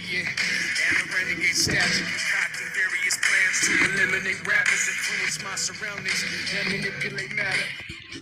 idiot. And a renegade statue concocting various plans to eliminate rappers, influence my surroundings, and manipulate matter.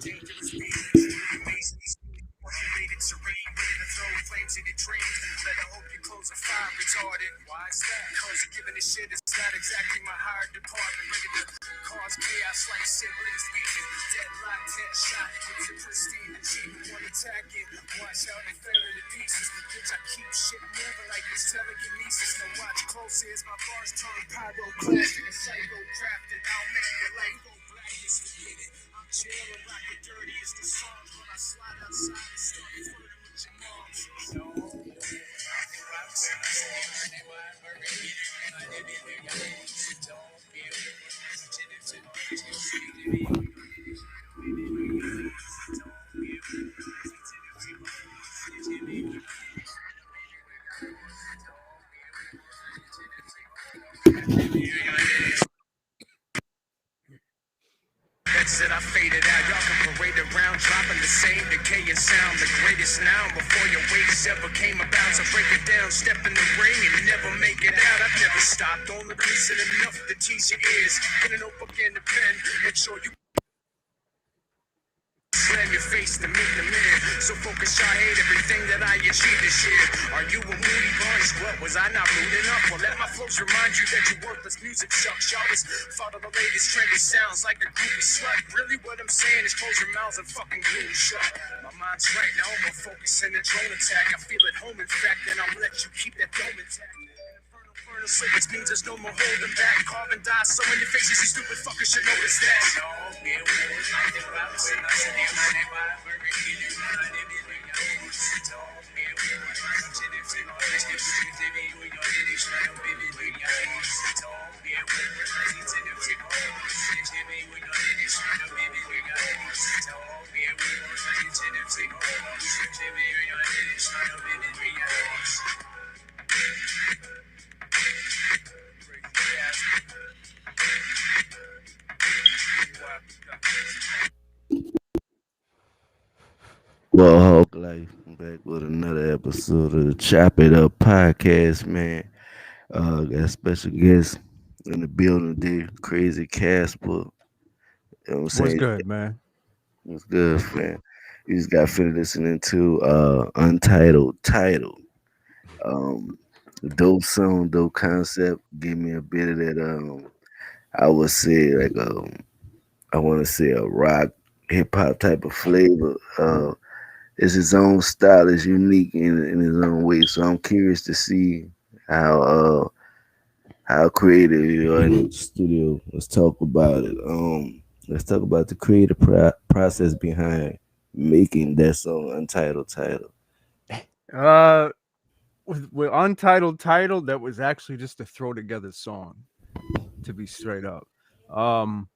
Dangerous beings, formulated terrain, ready to throw flames in your dreams. Better hope your clothes are fire retarded. Why is that? Cause giving this shit is not exactly my higher department. Ready to cause chaos like siblings beating. Deadlocked, headshot, with a pristine achievement. One attack it, watch how they fell into pieces. Bitch, I keep shit moving like it's telekinesis. Now watch close as my bars turn pyroclastic and psycho crafted. I'll make your life go black, just forget it. I'm chill and rock it dirty as the songs when I slide outside and start flirting with your moms. That's it, I faded out. Y'all can parade around, dropping the same decaying sound. The greatest now before your waves ever came about. So break it down, step in the ring and never make it out. I've never stopped, only reason enough to teach your ears. Get a notebook and a pen, make sure you slam your face to meet the man. So focus, I hate everything that I achieved this year. Are you a moody bunch? What, was I not rude enough? Well, let my flows remind you that your worthless music sucks. Y'all just follow the latest trendy sounds like a groupie slut. Really what I'm saying is close your mouths and fucking glue shut. My mind's right now, I'm gonna focus in the drone attack. I feel at home, in fact, and I'll let you keep that dome intact. So which means there's no more holding back. Carving dice so in your faces, you stupid fuckers should notice that. Well, Hawk Life, I'm back with another episode of the Chop It Up podcast, man. Got a special guest in the building today, KrayZ Kasper. You know what I'm What's saying? good, man? It's good, man. You just got finished listening to Untitled Title. Um, dope song, dope concept. Give me a bit of that. I would say like I want to say a rock, hip hop type of flavor. It's his own style. It's unique in his own way. So I'm curious to see how how creative you are in the studio. Let's talk about it. Let's talk about the creative process behind making that song, Untitled Title. Uh, with Untitled Title, that was actually just a throw together song, to be straight up. Um,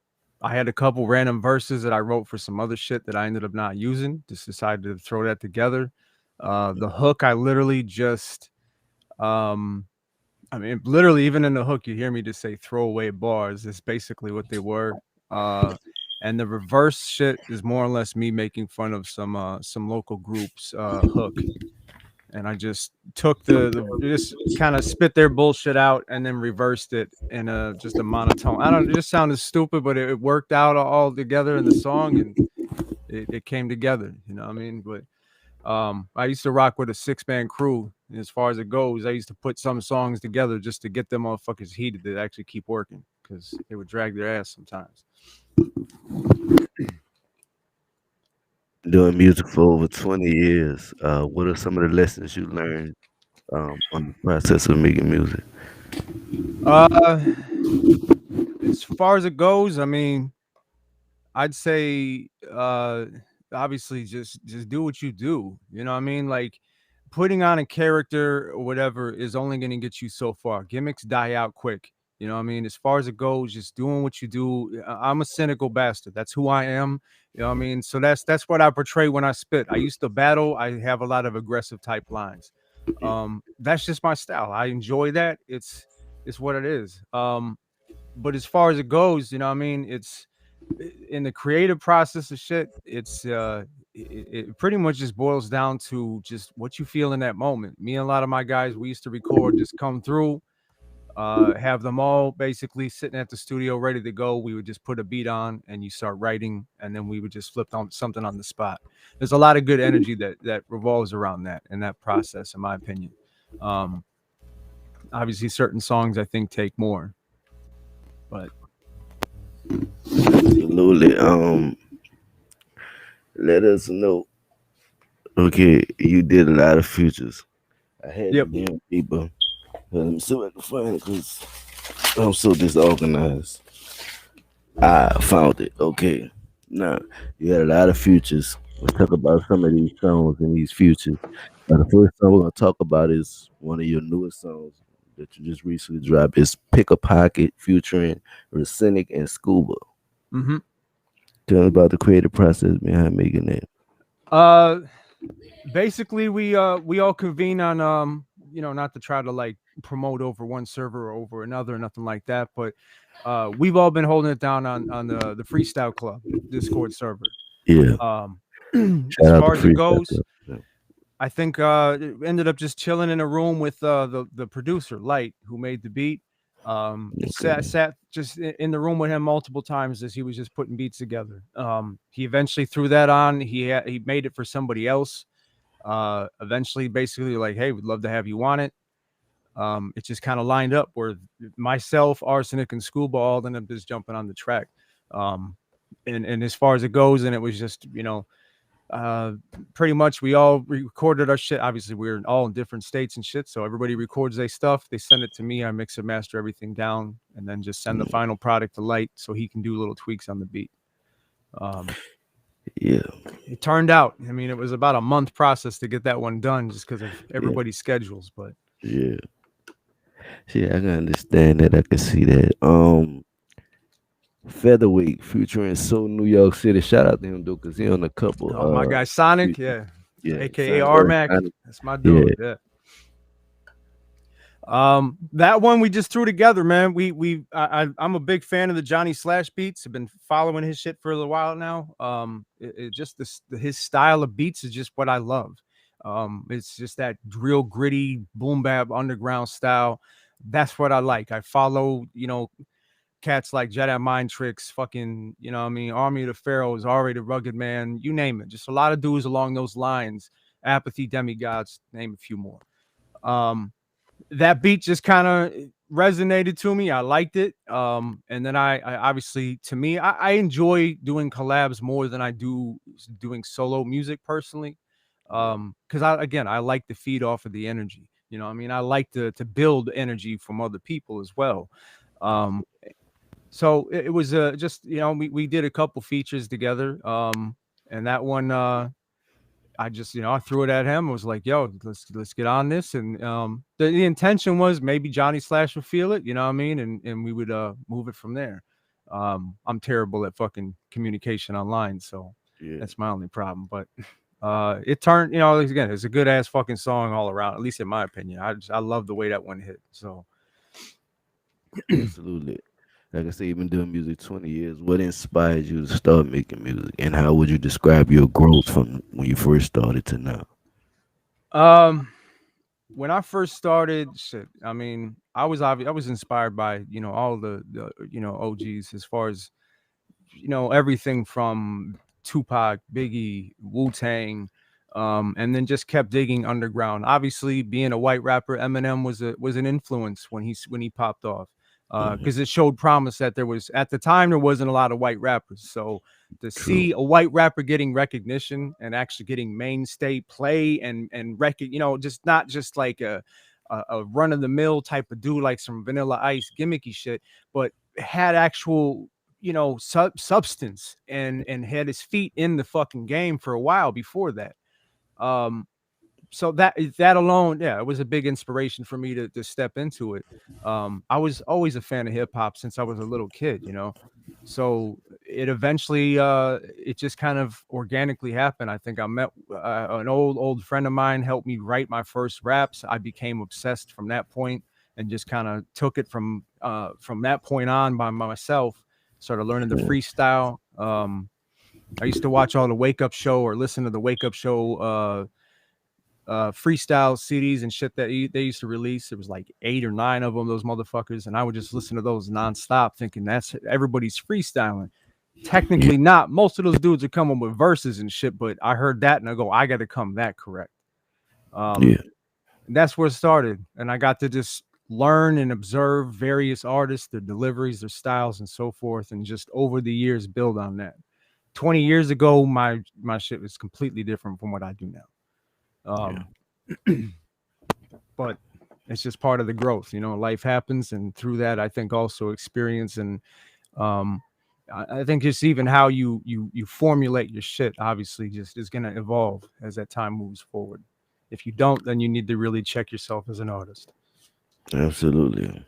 I had a couple random verses that I wrote for some other shit that I ended up not using. Just decided to throw that together. The hook, I literally just, um, I mean, literally, even in the hook, you hear me just say throwaway bars. It's basically what they were. Uh, and the reverse shit is more or less me making fun of some local groups hook, and I just took the just kind of spit their bullshit out and then reversed it in a just a monotone. I don't, it just sounded stupid, but it worked out all together in the song, and it came together. You know what I mean? But I used to rock with a 6-man crew. And as far as it goes, I used to put some songs together just to get them motherfuckers heated to actually keep working, because they would drag their ass sometimes. Doing music for over 20 years. What are some of the lessons you learned on the process of making music? Uh, as far as it goes, I mean, I'd say obviously just do what you do. You know what I mean? Like putting on a character or whatever is only going to get you so far. Gimmicks die out quick. You know what I mean? As far as it goes, just doing what you do. I'm a cynical bastard. That's who I am. You know what I mean? So that's what I portray when I spit. I used to battle. I have a lot of aggressive type lines. That's just my style. I enjoy that. It's what it is. But as far as it goes, you know what I mean? It's in the creative process of shit. it pretty much just boils down to just what you feel in that moment. Me and a lot of my guys, we used to record, just come through, have them all basically sitting at the studio ready to go. We would just put a beat on and you start writing, and then we would just flip on something on the spot. There's a lot of good energy that revolves around that and that process, in my opinion. Um, Obviously, certain songs I think take more, but Absolutely. Let us know. Okay, you did a lot of futures. I had to yep. damn people. Let me see if I can find it because I'm so disorganized. I found it. Okay. Now, you had a lot of futures. Let's talk about some of these songs and these futures. The first song we're going to talk about is one of your newest songs that you just recently dropped. It's Pick a Pocket featuring Rycenic and Scuba. Hmm. Tell us about the creative process behind making that. Uh, Basically, we all convene on not to try to like promote over one server or over another or nothing like that, but we've all been holding it down on the Freestyle Club Discord server. Yeah. Um, as Shout out to far as it Freestyle goes, Club. Yeah. I think it ended up just chilling in a room with the producer Light, who made the beat. Okay. Sat just in the room with him multiple times as he was just putting beats together. He eventually threw that on. He made it for somebody else. Eventually, basically, like, hey, we'd love to have you on it. It just kind of lined up where myself, Arsenic, and Scuba all ended up just jumping on the track. Um, and as far as it goes, and it was just uh pretty much we all recorded our shit. Obviously we're all in different states and shit, so everybody records their stuff, they send it to me, I mix and master everything down, and then just send the final product to Light so he can do little tweaks on the beat. um Yeah. it turned out, I mean, it was about a month process to get that one done just because of Yeah. everybody's schedules, but Yeah. Yeah, I can understand that. I can see that. Featherweight featuring So New York City. Shout out to him though, cause he on a couple oh, my guy Sonic, features. yeah, Yeah, aka Sonic R-Mac, Sonic. that's my Yeah, dude, yeah. That one we just threw together, man. I'm a big fan of the Johnny Slash beats. I've been following his shit for a little while now. It just his style of beats is just what I love. It's just that real gritty boom bap underground style. That's what I like. I follow, cats like Jedi Mind Tricks, fucking, I mean, Army of the Pharaohs, Ari the Rugged Man, you name it. Just a lot of dudes along those lines. Apathy Demigods, name a few more. Um, that beat just kind of resonated to me. I liked it. And then I obviously, to me, I enjoy doing collabs more than I do doing solo music personally. Because I like to feed off of the energy. I mean, I like to build energy from other people as well. Um, so it was just we did a couple features together. And that one I just, I threw it at him. I was like, yo, let's get on this. And the intention was maybe Johnny Slash would feel it, you know what I mean? And we would move it from there. I'm terrible at fucking communication online, so yeah, that's my only problem. But it turned, again, it's a good ass fucking song all around, at least in my opinion. I love the way that one hit. So absolutely. Like I say, you've been doing music 20 years. What inspired you to start making music, and how would you describe your growth from when you first started to now? um when I first started, shit, I mean, I was inspired by, all the OGs as far as, everything from Tupac, Biggie, Wu-Tang, and then just kept digging underground. Obviously, being a white rapper, Eminem was an influence when he popped off. Mhm. Because it showed promise that there was, at the time, there wasn't a lot of white rappers. So to True. see a white rapper getting recognition and actually getting mainstay play and just not just like a run of the mill type of dude like some Vanilla Ice gimmicky shit, but had actual substance and had his feet in the fucking game for a while before that. Um, so that alone, yeah, it was a big inspiration for me to step into it. I was always a fan of hip hop since I was a little kid, so it eventually it just kind of organically happened. I think I met an old friend of mine helped me write my first raps. I became obsessed from that point and just kind of took it from that point on by myself. Started learning the freestyle. I used to watch all the Wake Up Show or listen to the Wake Up Show freestyle CDs and shit that they used to release. It was like 8 or 9 of them, those motherfuckers, and I would just listen to those nonstop, thinking that's everybody's freestyling. Yeah, Technically not. Most of those dudes are coming with verses and shit, but I heard that and I go, I got to come that correct. yeah, And that's where it started, and I got to just learn and observe various artists, their deliveries, their styles, and so forth, and just over the years build on that. 20 years ago, my shit was completely different from what I do now. yeah. But it's just part of the growth, life happens, and through that I think also experience, and um I think just even how you formulate your shit obviously just is going to evolve as that time moves forward. If you don't, then you need to really check yourself as an artist. Absolutely,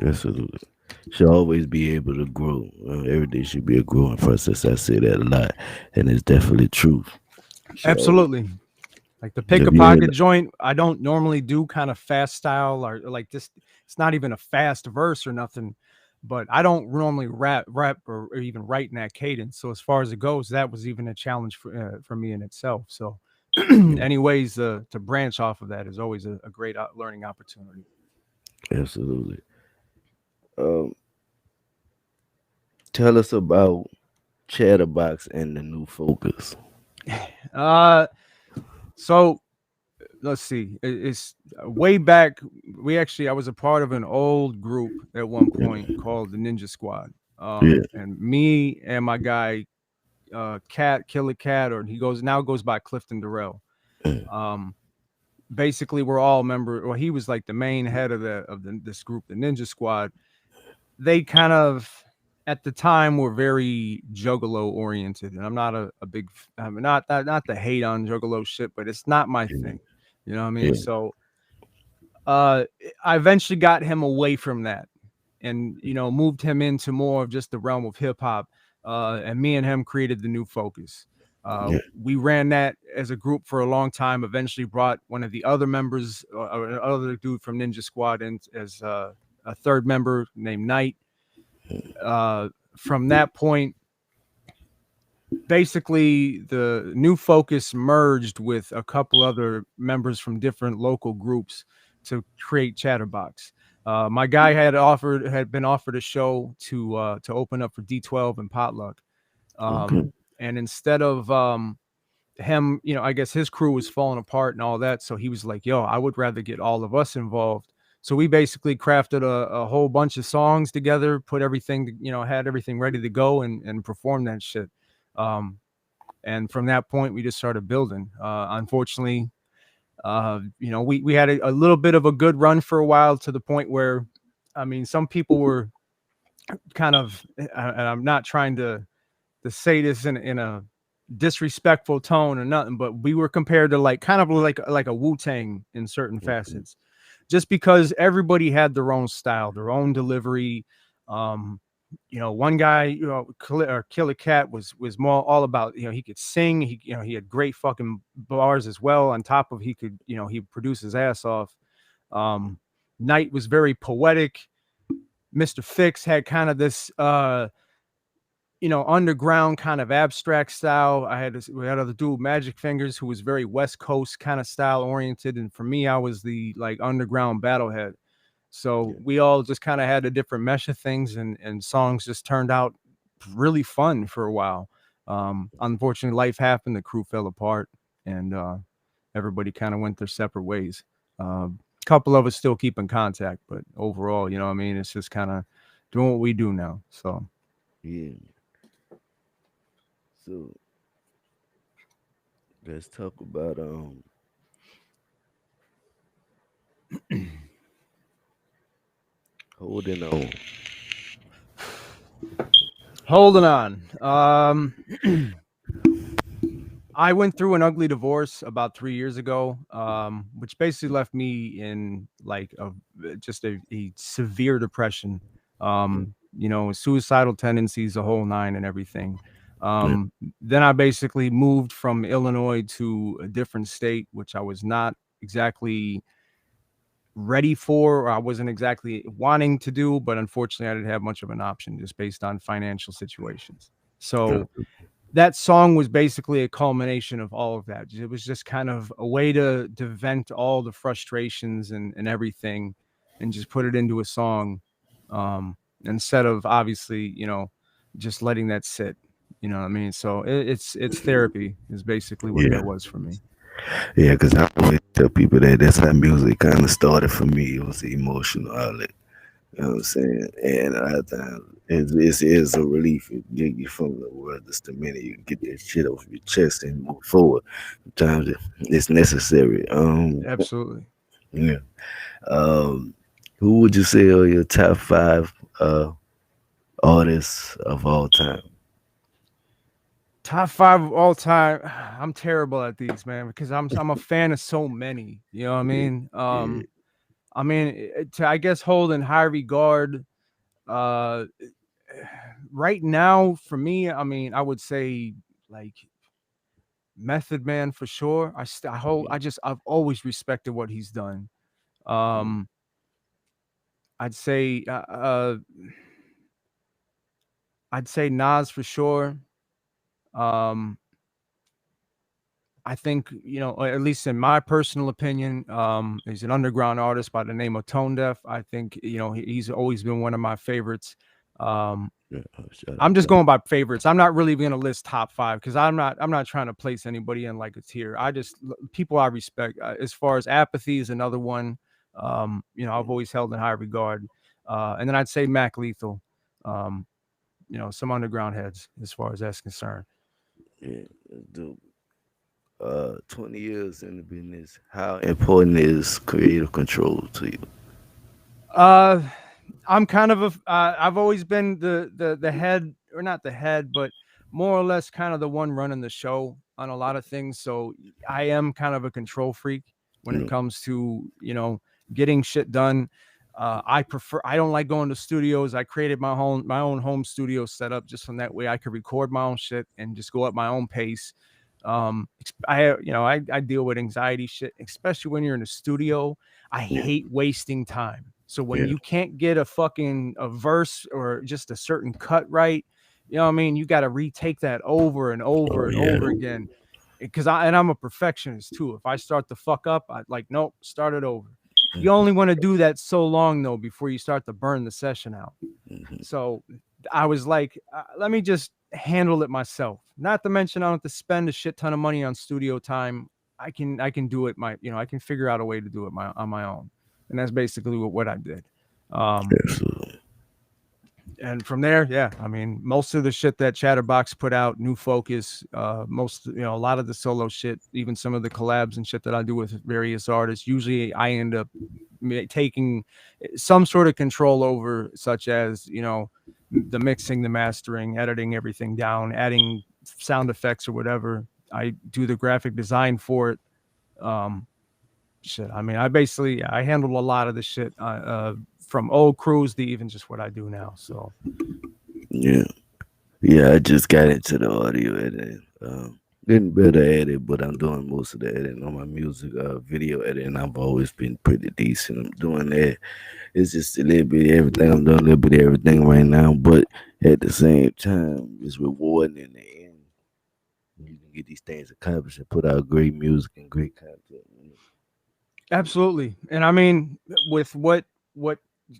absolutely. Should always be able to grow. Every day should be a growing process. I say that a lot, and it's definitely truth. Should always. Absolutely. Like the pick a Have you pocket heard? joint, I don't normally do kind of fast style or like this. It's not even a fast verse or nothing, but I don't normally rap or even write in that cadence. So as far as it goes, that was even a challenge for me in itself. So, anyways, to branch off of that is always a great learning opportunity. Absolutely. Um, Tell us about Chatterbox and the new focus. Uh, so let's see. It's way back. I was a part of an old group at one point called the Ninja Squad. Yeah, And me and my guy, Cat, Killer Cat, or he goes by Clifton Durrell. yeah, Um, Basically, we're all member. Well, he was like the main head of this group, the Ninja Squad. They kind of at the time were very juggalo oriented, and I'm not a big. I'm not the hate on juggalo shit, but it's not my yeah, thing. You know what I mean? yeah, So uh I eventually got him away from that and moved him into more of just the realm of hip hop. And me and him created the new focus. yeah, We ran that as a group for a long time, eventually brought one of the other members, other dude from Ninja Squad, in as a third member named Knight. From that point, basically the new focus merged with a couple other members from different local groups to create Chatterbox. My guy had been offered a show to open up for D12 and Potluck. okay, And instead of him, I guess his crew was falling apart and all that, so he was like, yo, I would rather get all of us involved. So we basically crafted a whole bunch of songs together, put everything, had everything ready to go, and performed that shit. um, and from that point we just started building. Unfortunately, we had a little bit of a good run for a while, to the point where, I mean, some people were kind of, and I'm not trying to say this in a disrespectful tone or nothing, but we were compared to like kind of like a Wu-Tang in certain facets, just because everybody had their own style, their own delivery. um One guy, Killer Cat was more all about, he could sing, he had great fucking bars as well, on top of he could, he produced his ass off. um Knight was very poetic. Mr. Fix had kind of this underground kind of abstract style. We had other dude, Magic Fingers, who was very West Coast kind of style oriented, and for me, I was the like underground battlehead. So yeah, we all just kind of had a different mesh of things, and songs just turned out really fun for a while. Unfortunately, life happened, the crew fell apart, and everybody kind of went their separate ways. A couple of us still keep in contact, but overall, what I mean, it's just kind of doing what we do now. So yeah. So let's talk about holding on. holding on. I went through an ugly divorce about 3 years ago, which basically left me in like just a severe depression. Yeah, Suicidal tendencies, the whole nine, and everything. yeah, Then I basically moved from Illinois to a different state, which I was not exactly ready for, or I wasn't exactly wanting to do, but unfortunately, I didn't have much of an option just based on financial situations. yeah, So that song was basically a culmination of all of that. It was just kind of a way to vent all the frustrations and everything, and just put it into a song, um, instead of obviously, just letting that sit. You know what I mean? So it's therapy is basically what Yeah, that was for me. yeah. Because I always tell people that that's how music kind of started for me. It was the emotional outlet. You know what I'm saying? And a lot of times it's a relief. It get you from the world just the minute you get that shit off your chest and move forward. Sometimes it's necessary. Absolutely. Yeah. Um, who would you say are your top five artists of all time? Top five of all time. I'm terrible at these, man, because I'm a fan of so many. You know what I Yeah, mean? yeah, I mean, to I guess hold in high regard. Uh, right now, for me, I mean, I would say like Method Man for sure. I hold. yeah, I've always respected what he's done. yeah, Um, I'd say I'd say Nas for sure. Um, I think, or at least in my personal opinion, he's an underground artist by the name of Tone Deaf. I think, he's always been one of my favorites. Um, yeah. Shout I'm out just to going by favorites. I'm not really going to list top five because I'm not trying to place anybody in like a tier. People I respect. As far as Apathy is another one. I've him. always held in high regard. And then I'd say Mac Lethal. Um, some underground heads as far as that's concerned. Yeah, dude. 20 years in the business. How important is creative control to you? Uh, I'm kind of I've always been the head, or not the head, but more or less kind of the one running the show on a lot of things. So I am kind of a control freak when it You comes to, getting shit done. I don't like going to studios. I created my own home studio setup just from that way I could record my own shit and just go at my own pace. I deal with anxiety shit, especially when you're in a studio. I yeah, hate wasting time. So when yeah. you can't get a verse or just a certain cut right, you know what I mean? You got to retake that over and over Oh and yeah. over again. Because I'm a perfectionist too. If I start to fuck up, I like, nope, start it over. You Mhm, only want to do that so long though before you start to burn the session out. mhm. So I was like, let me just handle it myself. Not to mention I don't have to spend a shit ton of money on studio time. I can do it I can figure out a way to do it on my own. And that's basically what I did. Um, Absolutely. and from there, yeah, I mean, most of the shit that Chatterbox put out, New Focus, a lot of the solo shit, even some of the collabs and shit that I do with various artists, usually I end up taking some sort of control over, such as, the mixing, the mastering, editing everything down, adding sound effects or whatever. I do the graphic design for it. Um, shit. I mean, I handled a lot of the shit, from old crews to even just what I do now. So Yeah. Yeah, I just got into the audio editing. Getting better at it, but I'm doing most of the editing on my music, video editing. I've always been pretty decent. I'm doing that. It's just a little bit of everything. I'm doing a little bit of everything right now, but at the same time, it's rewarding in the end. You can get these things accomplished and put out great music and great content. absolutely. And I mean, with what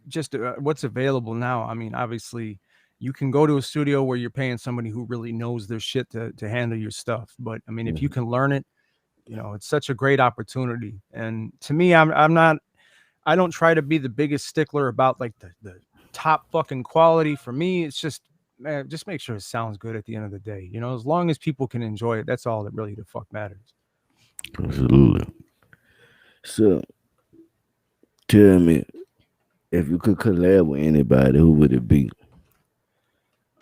just what's available now, I mean, obviously you can go to a studio where you're paying somebody who really knows their shit to handle your stuff. But I mean, if you Mhm. can learn it, it's such a great opportunity. And to me, I'm not I don't try to be the biggest stickler about like the top fucking quality. For me, it's just, man, just make sure it sounds good at the end of the day. As long as people can enjoy it, that's all that really the fuck matters. Absolutely. So, tell me, if you could collab with anybody, who would it be?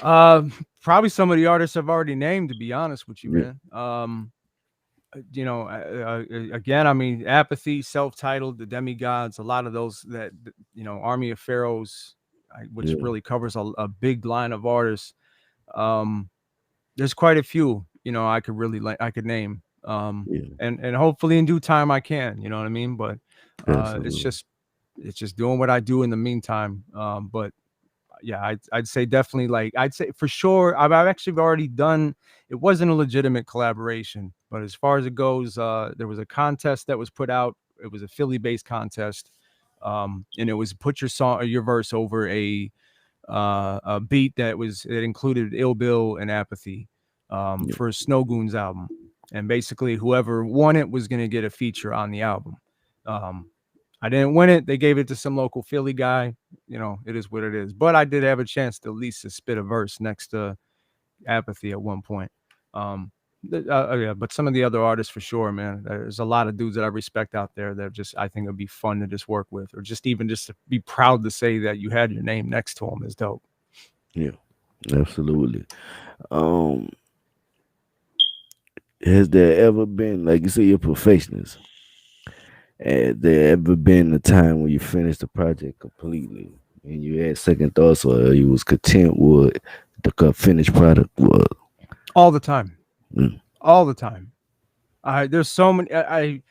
Uh, Probably some of the artists I've already named, to be honest with you, Yeah, man. Again, I mean, Apathy, Self-Titled, The Demigods, a lot of those Army of Pharaohs, which yeah, really covers a big line of artists. Um, there's quite a few, I could really I could name. yeah. And hopefully in due time I can, you know what I mean? But uh, it's Absolutely. just it's just doing what I do in the meantime. But yeah, I'd say definitely, like, I'd say for sure I've actually already done. It wasn't a legitimate collaboration, but as far as it goes, there was a contest that was put out. It was a Philly based contest, and it was put your song or your verse over a beat it included Ill Bill and Apathy, Yeah. for a Snow Goons album, and basically whoever won it was going to get a feature on the album. um, I didn't win it. They gave it to some local Philly guy. It is what it is. But I did have a chance to at least to spit a verse next to Apathy at one point. Um, yeah, but some of the other artists for sure, man. There's a lot of dudes that I respect out there that just I think would be fun to just work with, or just even just to be proud to say that you had your name next to them is dope. Yeah, absolutely. Um, has there ever been, like you say, you're a perfectionist? Has there ever been a time when you finished the project completely and you had second thoughts, or you was content with the finished product was? All the time, Mm, all the time. There's so many. I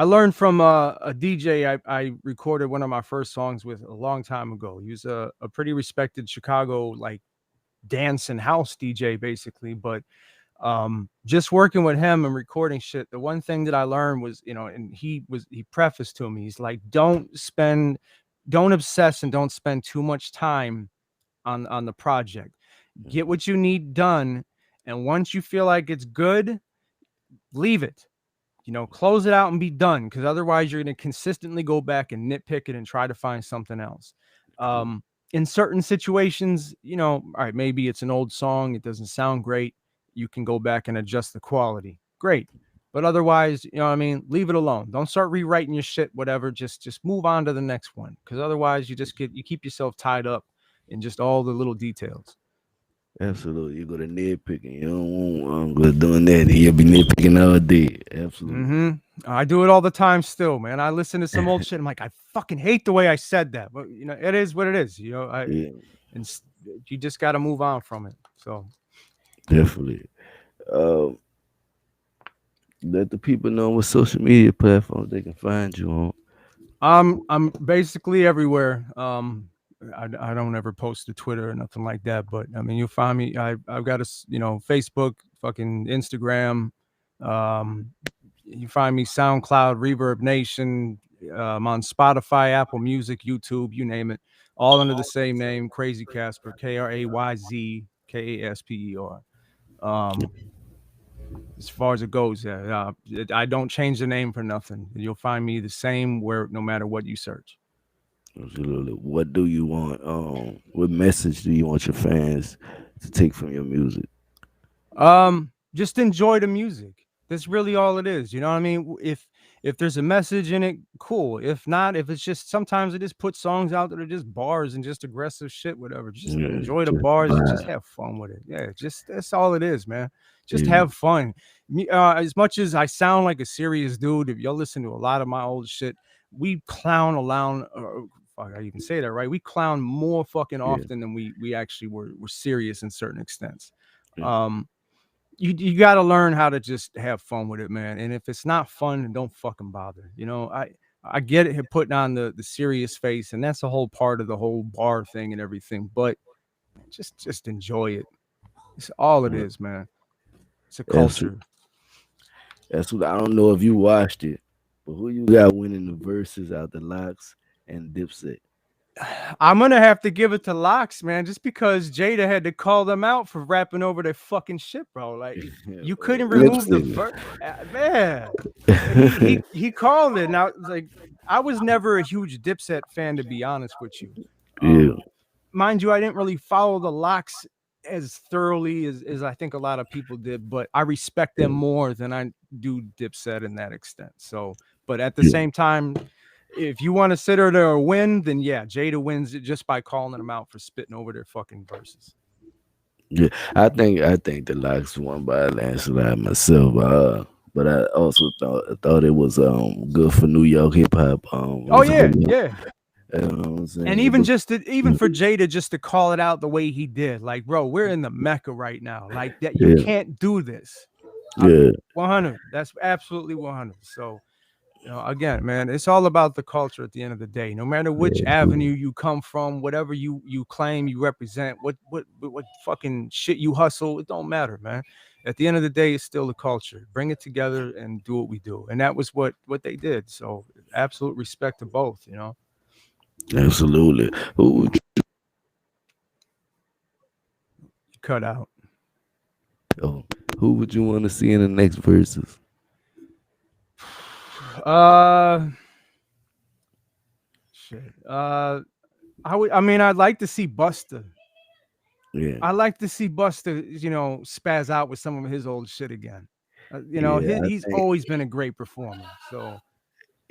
learned from a DJ I recorded one of my first songs with a long time ago. He was a pretty respected Chicago like dance and house DJ basically, but just working with him and recording shit, the one thing that I learned was, and he prefaced to me, he's like, don't obsess and don't spend too much time on the project. Get what you need done, and once you feel like it's good, leave it. Close it out and be done, because otherwise you're going to consistently go back and nitpick it and try to find something else. In certain situations, all right, maybe it's an old song, it doesn't sound great, you can go back and adjust the quality. Great. But otherwise, what I mean, leave it alone. Don't start rewriting your shit, whatever. Just move on to the next one, because otherwise you keep yourself tied up in just all the little details. absolutely. You go to nitpicking. You don't want good doing that. You'll be nitpicking all day. Absolutely. I do it all the time still, man. I listen to some old shit. I'm like, I fucking hate the way I said that. But it is what it is. Yeah, And you just got to move on from it. So definitely. Um, let the people know what social media platforms they can find you on. I'm basically everywhere. I don't ever post to Twitter or nothing like that, but I mean, you'll find me. I've got Facebook, fucking Instagram. Um, you find me SoundCloud, Reverb Nation. I'm on Spotify, Apple Music, YouTube, you name it, all under the same name, KrayZ Kasper, KrayZ Kasper. As far as it goes, yeah, I don't change the name for nothing. You'll find me the same where no matter what you search. Absolutely. What do you want? What message do you want your fans to take from your music? Just enjoy the music. That's really all it is. You know what I mean? If there's a message in it, cool. If not, if it's just sometimes it just put songs out that are just bars and just aggressive shit, whatever. Just Yeah, enjoy the just bars and just vibe. have fun with it. Yeah, just that's all it is, man. Just Yeah, have fun. As much as I sound like a serious dude, if y'all listen to a lot of my old shit, we clown around. Fuck, I even say that right. We clown more fucking yeah, often than we actually were serious in certain extents. yeah. Um, you got to learn how to just have fun with it, man. And if it's not fun, then don't fucking bother. I get it, putting on the serious face, and that's a whole part of the whole bar thing and everything. But just enjoy it. It's all it Yeah. is, man. It's a Absolutely. culture. That's what I don't know if you watched it, but who you got winning the verses out the Locks and Dipset? I'm gonna have to give it to Locks, man, just because Jada had to call them out for rapping over their fucking shit, bro. Like you couldn't Lip remove the syncing. man. He called it. Now, like, I was never a huge Dipset fan, to be honest with you. Yeah, Mind you, I didn't really follow the Locks as thoroughly as I think a lot of people did, but I respect them yeah, more than I do Dipset in that extent. So, but at the yeah, same time, if you want to sit her there or win, then yeah, Jada wins it just by calling them out for spitting over their fucking verses. yeah. I think the Locks won by a landslide myself. But I also thought it was good for New York hip hop. It Oh was a yeah, good one. yeah. You know what I'm And saying? It even was, just even for Jada just to call it out the way he did, like, bro, we're in the Mecca right now. Like that, you yeah, can't do this. yeah, 100. That's absolutely 100. So Again, man, it's all about the culture at the end of the day. No matter which Yeah, avenue you come from, whatever you claim you represent, what fucking shit you hustle, it don't matter, man. At the end of the day, it's still the culture. Bring it together and do what we do, and that was what they did. So, absolute respect to both. absolutely. Cut out. Oh, who would you want to see in the next verses? Uh, shit. I mean, I'd like to see Buster. Yeah, I like to see Buster, spaz out with some of his old shit again. yeah, I He's think always been a great performer. So,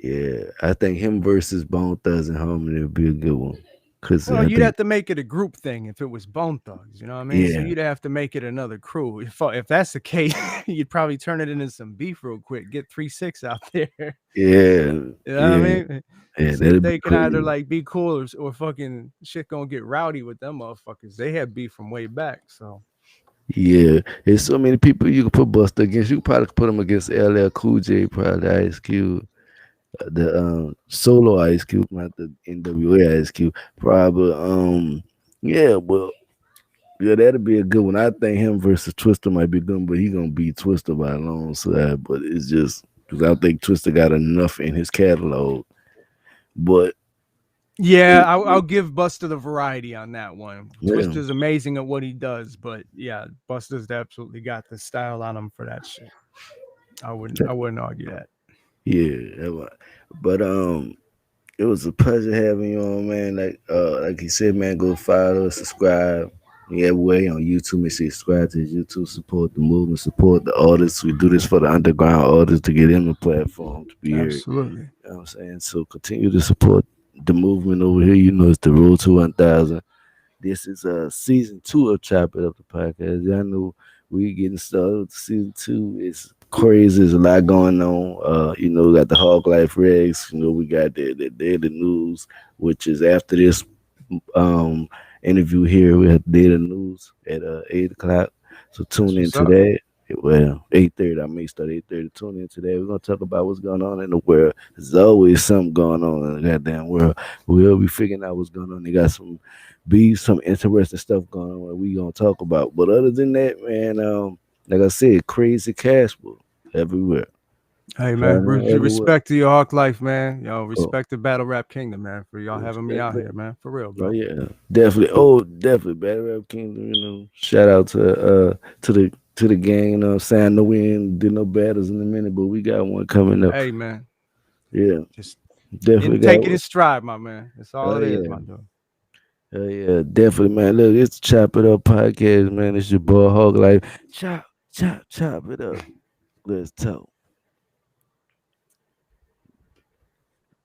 I think him versus Bone Thugs and Harmony would be a good one. Cause well, I you'd think have to make it a group thing if it was Bone Thugs. You know what I mean? So yeah, you'd have to make it another crew. If that's the case, you'd probably turn it into some beef real quick. Get 3-6 out there. yeah, You know what I yeah, mean? yeah. See if That'd be they can either crazy. like be cool or fucking shit gonna get rowdy with them motherfuckers. They had beef from way back. So Yeah, there's so many people you could put Buster against. You probably could put him against LL Cool J, probably Ice Cube, the solo Ice Cube, not the NWA Ice Cube. Probably yeah, well yeah, that'd be a good one. I think him versus Twister might be good, but he gonna beat Twister by a long shot. But it's just because I think Twister got enough in his catalog. But yeah, it, I'll give Buster the variety on that one. yeah, Twister's amazing at what he does, but yeah, Buster's absolutely got the style on him for that shit. I wouldn't argue that. yeah, but it was a pleasure having you on, man. Like he said, man, go follow, subscribe. Yeah, way on YouTube. Make sure you subscribe to his YouTube. Support the movement. Support the artists. We do this for the underground artists to get in the platform to be here. You Absolutely. know what I'm saying? So continue to support the movement over here. You know, it's the road to 1,000. This is season 2 of Chop It Up the podcast. Y'all know we getting started with season 2. It's crazy. There's a lot going on. We got the HAWKLYFE Regs. We got the daily news, which is after this um interview here. We have daily news at 8 o'clock. So That's tune in what's to up. that. Well, 8:30. I may start 8:30. Tune in today. We're gonna talk about what's going on in the world. There's always something going on in the goddamn world. We'll be figuring out what's going on. They got some interesting stuff going on that we gonna talk about. But other than that, man, like I said, KrayZ Kasper everywhere. Hey man, Find me everywhere. respect to your Hawk life, man. Oh, Respect the battle rap kingdom, man, for y'all having me respect out that. here, man. For real, Oh bro. yeah, definitely. Oh, definitely. Battle Rap Kingdom. Shout out to the gang. You know what I'm saying? I know we ain't did no battles in a minute, but we got one coming up. Hey man, Yeah, just definitely got take it in one. stride, my man. That's all Oh it is, yeah. my dude. Oh yeah, definitely, man. Look, it's Chop It Up podcast, man. It's your boy Hog Life. Chop, chop, chop it up. Let's talk.